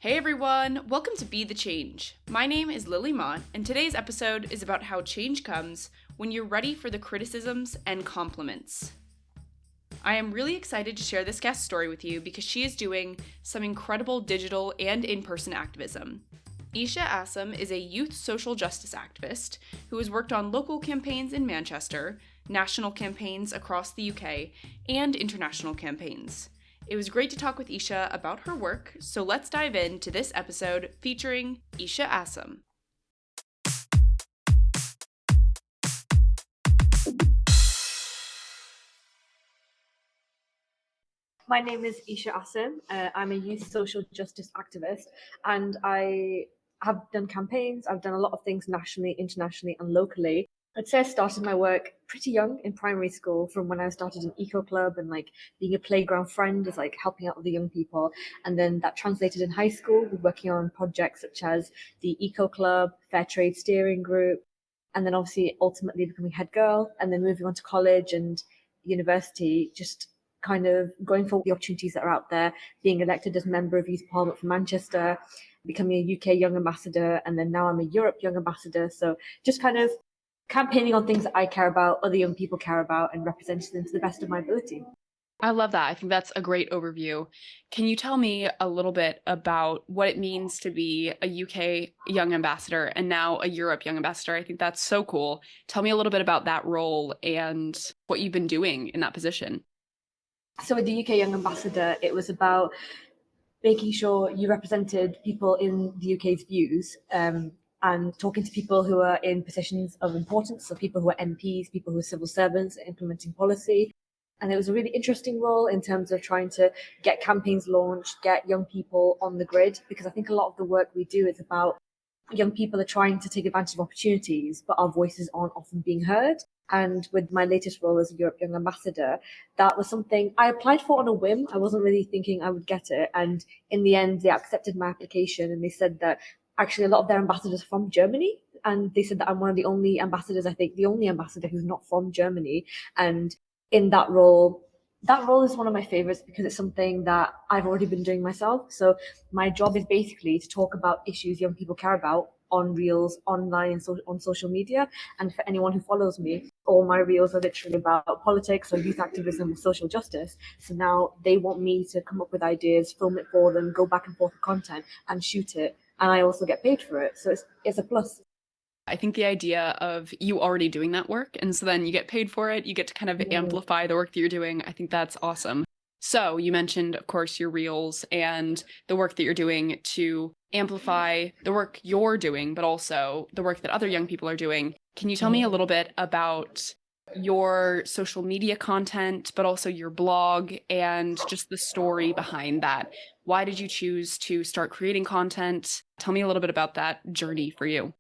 Hey everyone, welcome to Be the Change. My name is Lily Mott, and today's episode is about how change comes when you're ready for the criticisms and compliments. I am really excited to share this guest story with you because she is doing some incredible digital and in-person activism. Ishaa Asim is a youth social justice activist who has worked on local campaigns in Manchester, national campaigns across the UK, and international campaigns. It was great to talk with Ishaa about her work, so let's dive into this episode featuring Ishaa Asim. My name is Ishaa Asim. I'm a youth social justice activist, and I have done campaigns. I've done a lot of things nationally, internationally, and locally. I'd say I started my work pretty young in primary school, from when I started an eco club and being a playground friend, is helping out the young people. And then that translated in high school with working on projects such as the eco club, fair trade steering group, and then obviously ultimately becoming head girl, and then moving on to college and university, just kind of going for the opportunities that are out there, being elected as member of Youth Parliament for Manchester, becoming a UK Young Ambassador, and then now I'm a Europe Young Ambassador. So just kind of campaigning on things that I care about, other young people care about, and representing them to the best of my ability. I love that. I think that's a great overview. Can you tell me a little bit about what it means to be a UK Young Ambassador and now a Europe Young Ambassador? I think that's so cool. Tell me a little bit about that role and what you've been doing in that position. So with the UK Young Ambassador, it was about making sure you represented people in the UK's views, and talking to people who are in positions of importance, so people who are MPs, people who are civil servants, implementing policy. And it was a really interesting role in terms of trying to get campaigns launched, get young people on the grid, because I think a lot of the work we do is about young people are trying to take advantage of opportunities, but our voices aren't often being heard. And with my latest role as a Europe Young Ambassador, that was something I applied for on a whim. I wasn't really thinking I would get it. And in the end, they accepted my application, and they said that actually a lot of their ambassadors are from Germany. And they said that I'm one of the only ambassadors, I think the only ambassador who's not from Germany. And in that role is one of my favorites because it's something that I've already been doing myself. So my job is basically to talk about issues young people care about on reels, online, and on social media. And for anyone who follows me, all my reels are literally about politics or youth activism or social justice. So now they want me to come up with ideas, film it for them, go back and forth with content, and shoot it. And I also get paid for it. So it's a plus. I think the idea of you already doing that work, and so then you get paid for it, you get to kind of amplify the work that you're doing. I think that's awesome. So you mentioned, of course, your reels and the work that you're doing to amplify the work you're doing, but also the work that other young people are doing. Can you tell me a little bit about your social media content, but also your blog and just the story behind that? Why did you choose to start creating content? Tell me a little bit about that journey for you.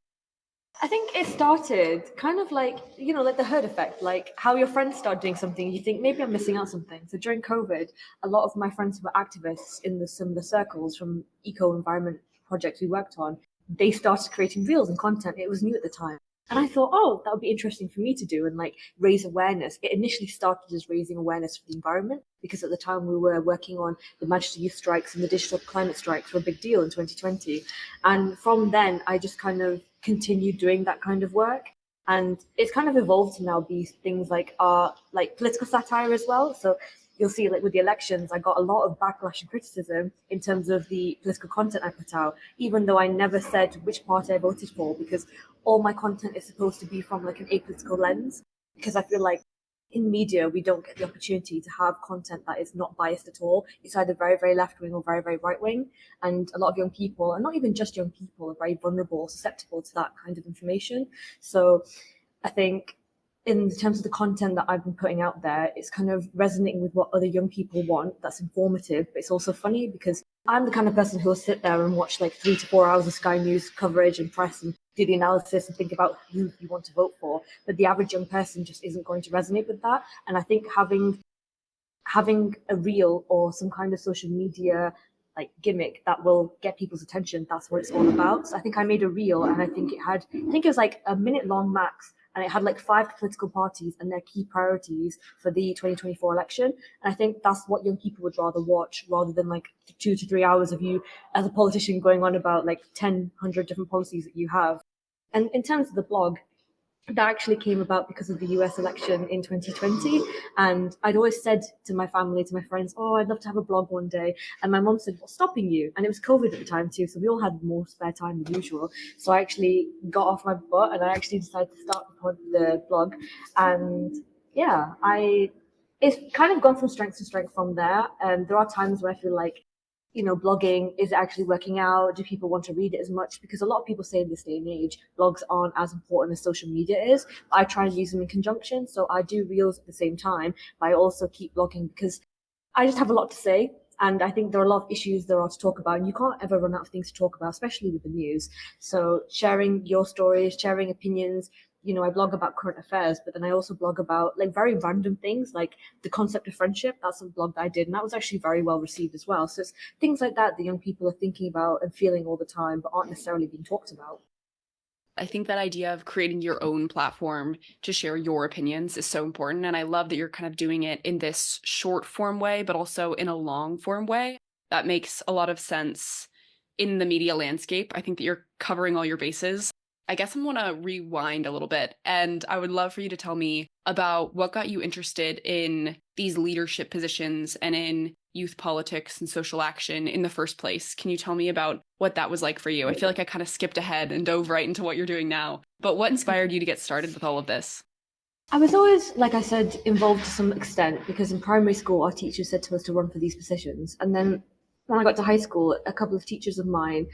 I think it started kind of like the herd effect, like how your friends start doing something, you think maybe I'm missing out something. So during COVID, a lot of my friends who were activists in some of the circles from eco environment projects we worked on, they started creating reels and content. It was new at the time. And I thought, oh, that would be interesting for me to do and raise awareness. It initially started as raising awareness for the environment because at the time we were working on the Manchester youth strikes, and the digital climate strikes were a big deal in 2020. And from then, I just kind of continued doing that kind of work. And it's kind of evolved to now be things like political satire as well. So you'll see with the elections, I got a lot of backlash and criticism in terms of the political content I put out, even though I never said which party I voted for, because all my content is supposed to be from an apolitical lens. Because I feel like in media, we don't get the opportunity to have content that is not biased at all. It's either very, very left wing or very, very right wing. And a lot of young people, and not even just young people, are very vulnerable, susceptible to that kind of information. So I think in terms of the content that I've been putting out there, it's kind of resonating with what other young people want. That's informative, but it's also funny because I'm the kind of person who will sit there and watch 3 to 4 hours of Sky News coverage and press and do the analysis and think about who you want to vote for. But the average young person just isn't going to resonate with that. And I think having a reel or some kind of social media gimmick that will get people's attention, that's what it's all about. So I think I made a reel, and I think it was like a minute long max, and it had like 5 political parties and their key priorities for the 2024 election. And I think that's what young people would rather watch rather than like 2 to 3 hours of you as a politician going on about like 10, 100 different policies that you have. And in terms of the blog, that actually came about because of the US election in 2020. And I'd always said to my family, to my friends, oh, I'd love to have a blog one day. And my mom said, what's stopping you? And it was COVID at the time too. So we all had more spare time than usual. So I actually got off my butt and I actually decided to start the blog. And yeah, it's kind of gone from strength to strength from there. And there are times where I feel like, blogging, is it actually working out? Do people want to read it as much? Because a lot of people say in this day and age, blogs aren't as important as social media is. I try and use them in conjunction. So I do reels at the same time, but I also keep blogging because I just have a lot to say. And I think there are a lot of issues there are to talk about, and you can't ever run out of things to talk about, especially with the news. So sharing your stories, sharing opinions, I blog about current affairs, but then I also blog about like very random things, like the concept of friendship. That's a blog that I did, and that was actually very well received as well. So it's things like that young people are thinking about and feeling all the time, but aren't necessarily being talked about. I think that idea of creating your own platform to share your opinions is so important. And I love that you're kind of doing it in this short form way, but also in a long form way. That makes a lot of sense in the media landscape. I think that you're covering all your bases. I guess I want to rewind a little bit, and I would love for you to tell me about what got you interested in these leadership positions and in youth politics and social action in the first place. Can you tell me about what that was like for you? I feel like I kind of skipped ahead and dove right into what you're doing now, but what inspired you to get started with all of this? I was always, like I said, involved to some extent because in primary school, our teachers said to us to run for these positions. And then when I got to high school, a couple of teachers of mine,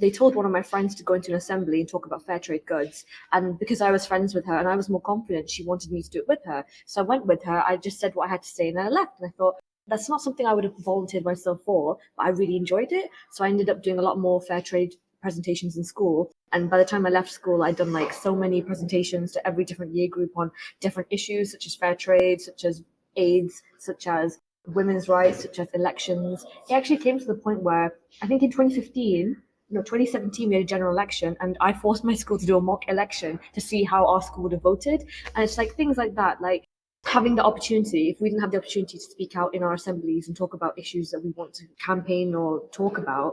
they told one of my friends to go into an assembly and talk about fair trade goods. And because I was friends with her and I was more confident, she wanted me to do it with her. So I went with her. I just said what I had to say and then I left. And I thought, that's not something I would have volunteered myself for, but I really enjoyed it. So I ended up doing a lot more fair trade presentations in school. And by the time I left school, I'd done like so many presentations to every different year group on different issues, such as fair trade, such as AIDS, such as women's rights, such as elections. It actually came to the point where I think in 2015, no, 2017, we had a general election, and I forced my school to do a mock election to see how our school would have voted. And it's like things like that, like having the opportunity, if we didn't have the opportunity to speak out in our assemblies and talk about issues that we want to campaign or talk about,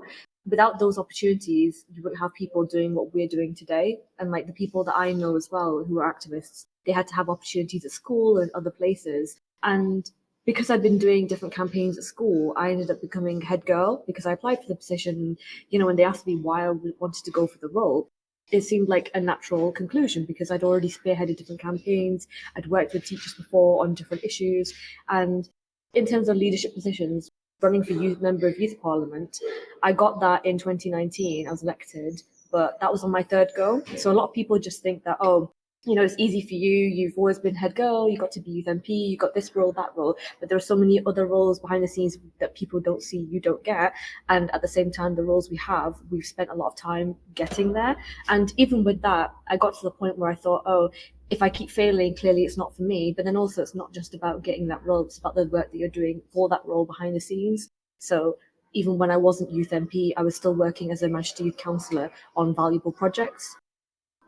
without those opportunities, you wouldn't have people doing what we're doing today. And like the people that I know as well who are activists, they had to have opportunities at school and other places. And because I'd been doing different campaigns at school, I ended up becoming head girl because I applied for the position. When they asked me why I wanted to go for the role, it seemed like a natural conclusion because I'd already spearheaded different campaigns. I'd worked with teachers before on different issues. And in terms of leadership positions, running for member of youth parliament, I got that in 2019. I was elected, but that was on my third go. So a lot of people just think that, oh, it's easy for you. You've always been head girl. You got to be youth MP. You got this role, that role. But there are so many other roles behind the scenes that people don't see, you don't get. And at the same time, the roles we have, we've spent a lot of time getting there. And even with that, I got to the point where I thought, oh, if I keep failing, clearly it's not for me. But then also, it's not just about getting that role. It's about the work that you're doing for that role behind the scenes. So even when I wasn't youth MP, I was still working as a Manchester Youth Councillor on valuable projects.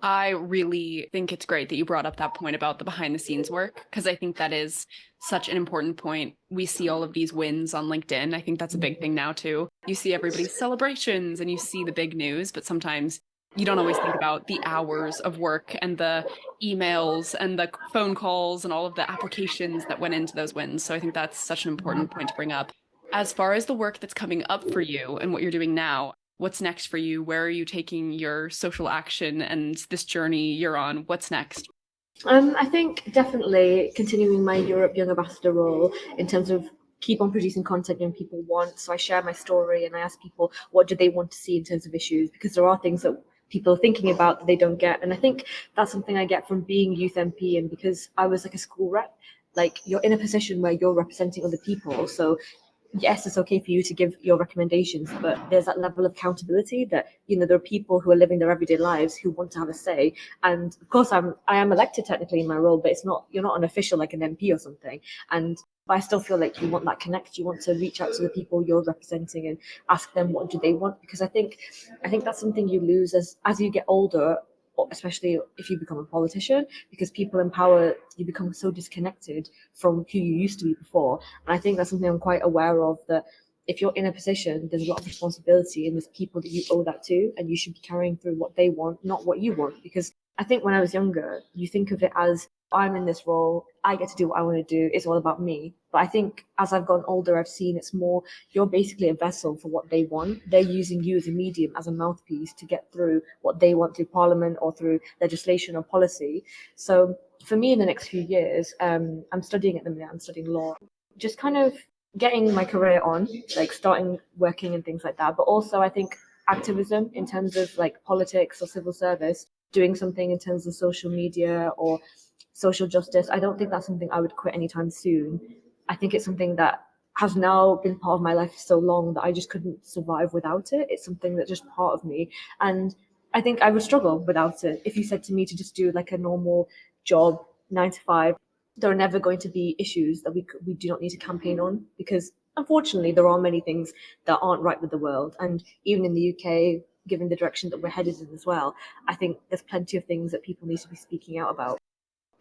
I really think it's great that you brought up that point about the behind the scenes work, because I think that is such an important point. We see all of these wins on LinkedIn. I think that's a big thing now too. You see everybody's celebrations and you see the big news, but sometimes you don't always think about the hours of work and the emails and the phone calls and all of the applications that went into those wins. So I think that's such an important point to bring up. As far as the work that's coming up for you and what you're doing now, what's next for you? Where are you taking your social action and this journey you're on? What's next? I think definitely continuing my Europe Young Ambassador role in terms of keep on producing content young people want. So I share my story and I ask people what do they want to see in terms of issues, because there are things that people are thinking about that they don't get. And I think that's something I get from being youth MP, and because I was like a school rep, like you're in a position where you're representing other people. So yes, it's okay for you to give your recommendations, but there's that level of accountability that, there are people who are living their everyday lives who want to have a say. And of course, I am elected technically in my role, but you're not an official like an MP or something. But I still feel like you want that connect. You want to reach out to the people you're representing and ask them what do they want, because I think that's something you lose as you get older. especially if you become a politician, because people in power, you become so disconnected from who you used to be before. And I think that's something I'm quite aware of, that if you're in a position, there's a lot of responsibility and there's people that you owe that to, and you should be carrying through what they want, not what you want. Because I think when I was younger, you think of it as, I'm in this role, I get to do what I want to do, it's all about me. But I think as I've gotten older, I've seen it's more, you're basically a vessel for what they want. They're using you as a medium, as a mouthpiece to get through what they want through parliament or through legislation or policy. So for me, in the next few years, I'm studying at the minute, I'm studying law, just kind of getting my career on, like starting working and things like that. But also, I think activism in terms of like politics or civil service, doing something in terms of social media or social justice. I don't think that's something I would quit anytime soon. I think it's something that has now been part of my life for so long that I just couldn't survive without it. It's something that's just part of me. And I think I would struggle without it. If you said to me to just do like a normal job, 9 to 5, there are never going to be issues that we do not need to campaign on, because unfortunately there are many things that aren't right with the world. And even in the UK, given the direction that we're headed in as well, I think there's plenty of things that people need to be speaking out about.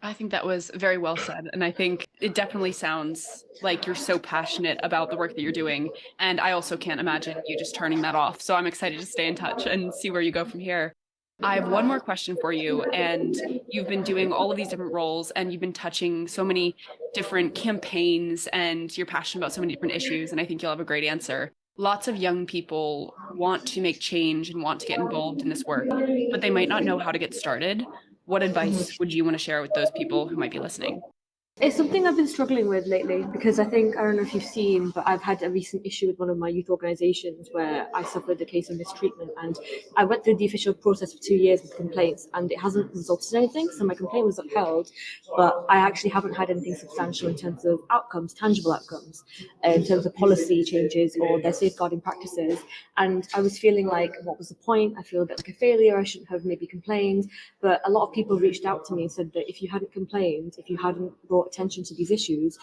I think that was very well said. And I think it definitely sounds like you're so passionate about the work that you're doing. And I also can't imagine you just turning that off. So I'm excited to stay in touch and see where you go from here. I have one more question for you. And you've been doing all of these different roles and you've been touching so many different campaigns and you're passionate about so many different issues. And I think you'll have a great answer. Lots of young people want to make change and want to get involved in this work, but they might not know how to get started. What advice would you want to share with those people who might be listening? It's something I've been struggling with lately, because I think, I don't know if you've seen, but I've had a recent issue with one of my youth organisations where I suffered a case of mistreatment, and I went through the official process for 2 years with complaints and it hasn't resulted in anything. So my complaint was upheld, but I actually haven't had anything substantial in terms of outcomes, tangible outcomes, in terms of policy changes or their safeguarding practices. And I was feeling like, what was the point? I feel a bit like a failure. I shouldn't have maybe complained. But a lot of people reached out to me and said that if you hadn't complained, if you hadn't brought attention to these issues,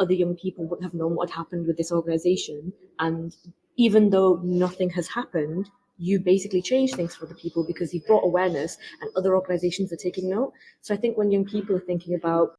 other young people wouldn't have known what had happened with this organization. And even though nothing has happened, you basically change things for the people because you've brought awareness and other organizations are taking note. So I think when young people are thinking about,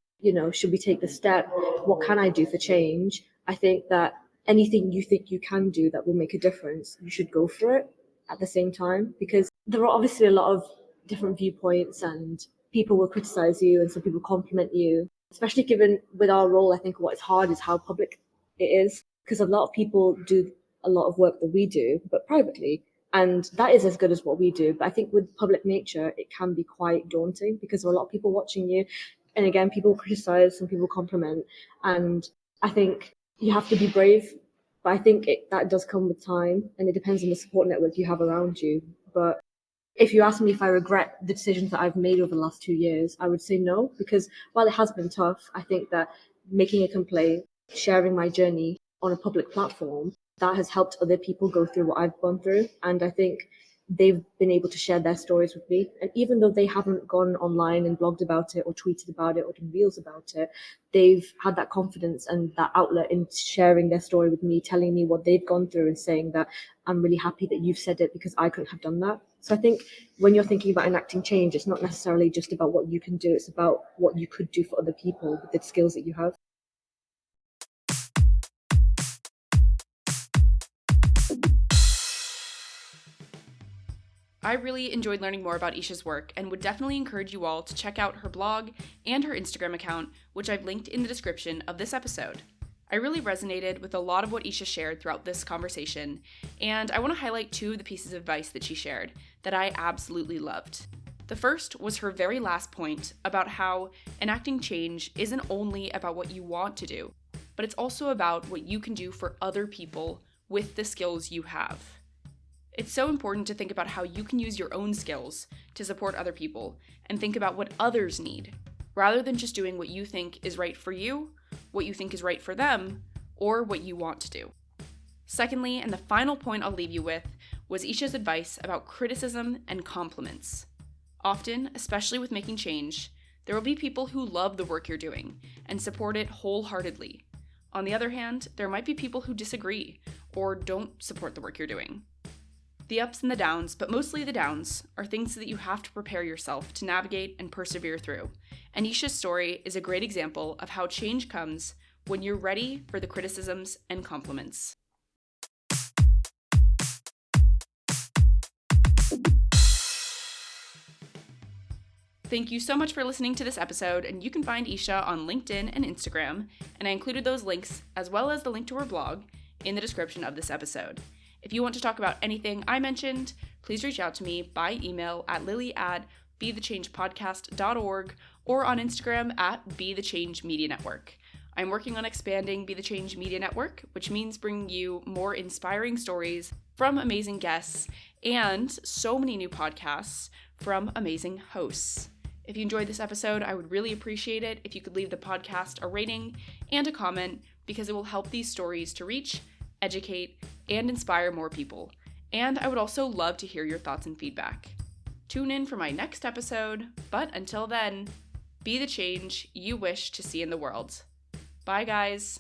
should we take the step? What can I do for change? I think that anything you think you can do that will make a difference, you should go for it at the same time, because there are obviously a lot of different viewpoints and people will criticize you and some people compliment you, especially given with our role. I think what's hard is how public it is, because a lot of people do a lot of work that we do, but privately. And that is as good as what we do. But I think with public nature, it can be quite daunting because there are a lot of people watching you. And again, people criticize, some people compliment. And I think you have to be brave. But I think that does come with time, and it depends on the support network you have around you. But if you ask me if I regret the decisions that I've made over the last 2 years, I would say no, because while it has been tough, I think that making a complaint, sharing my journey on a public platform, that has helped other people go through what I've gone through. And I think they've been able to share their stories with me. And even though they haven't gone online and blogged about it or tweeted about it or done reels about it, they've had that confidence and that outlet in sharing their story with me, telling me what they've gone through and saying that I'm really happy that you've said it because I couldn't have done that. So I think when you're thinking about enacting change, it's not necessarily just about what you can do, it's about what you could do for other people with the skills that you have. I really enjoyed learning more about Ishaa's work and would definitely encourage you all to check out her blog and her Instagram account, which I've linked in the description of this episode. I really resonated with a lot of what Ishaa shared throughout this conversation, and I want to highlight 2 of the pieces of advice that she shared that I absolutely loved. The first was her very last point about how enacting change isn't only about what you want to do, but it's also about what you can do for other people with the skills you have. It's so important to think about how you can use your own skills to support other people and think about what others need, rather than just doing what you think is right for you, what you think is right for them, or what you want to do. Secondly, and the final point I'll leave you with, was Ishaa's advice about criticism and compliments. Often, especially with making change, there will be people who love the work you're doing and support it wholeheartedly. On the other hand, there might be people who disagree or don't support the work you're doing. The ups and the downs, but mostly the downs, are things that you have to prepare yourself to navigate and persevere through. And Isha's story is a great example of how change comes when you're ready for the criticisms and compliments. Thank you so much for listening to this episode, and you can find Ishaa on LinkedIn and Instagram, and I included those links, as well as the link to her blog, in the description of this episode. If you want to talk about anything I mentioned, please reach out to me by email at lily@bethechangepodcast.org or on Instagram at Be The Change Media Network. I'm working on expanding Be The Change Media Network, which means bringing you more inspiring stories from amazing guests and so many new podcasts from amazing hosts. If you enjoyed this episode, I would really appreciate it if you could leave the podcast a rating and a comment, because it will help these stories to reach, educate, and inspire more people. And I would also love to hear your thoughts and feedback. Tune in for my next episode, but until then, be the change you wish to see in the world. Bye, guys.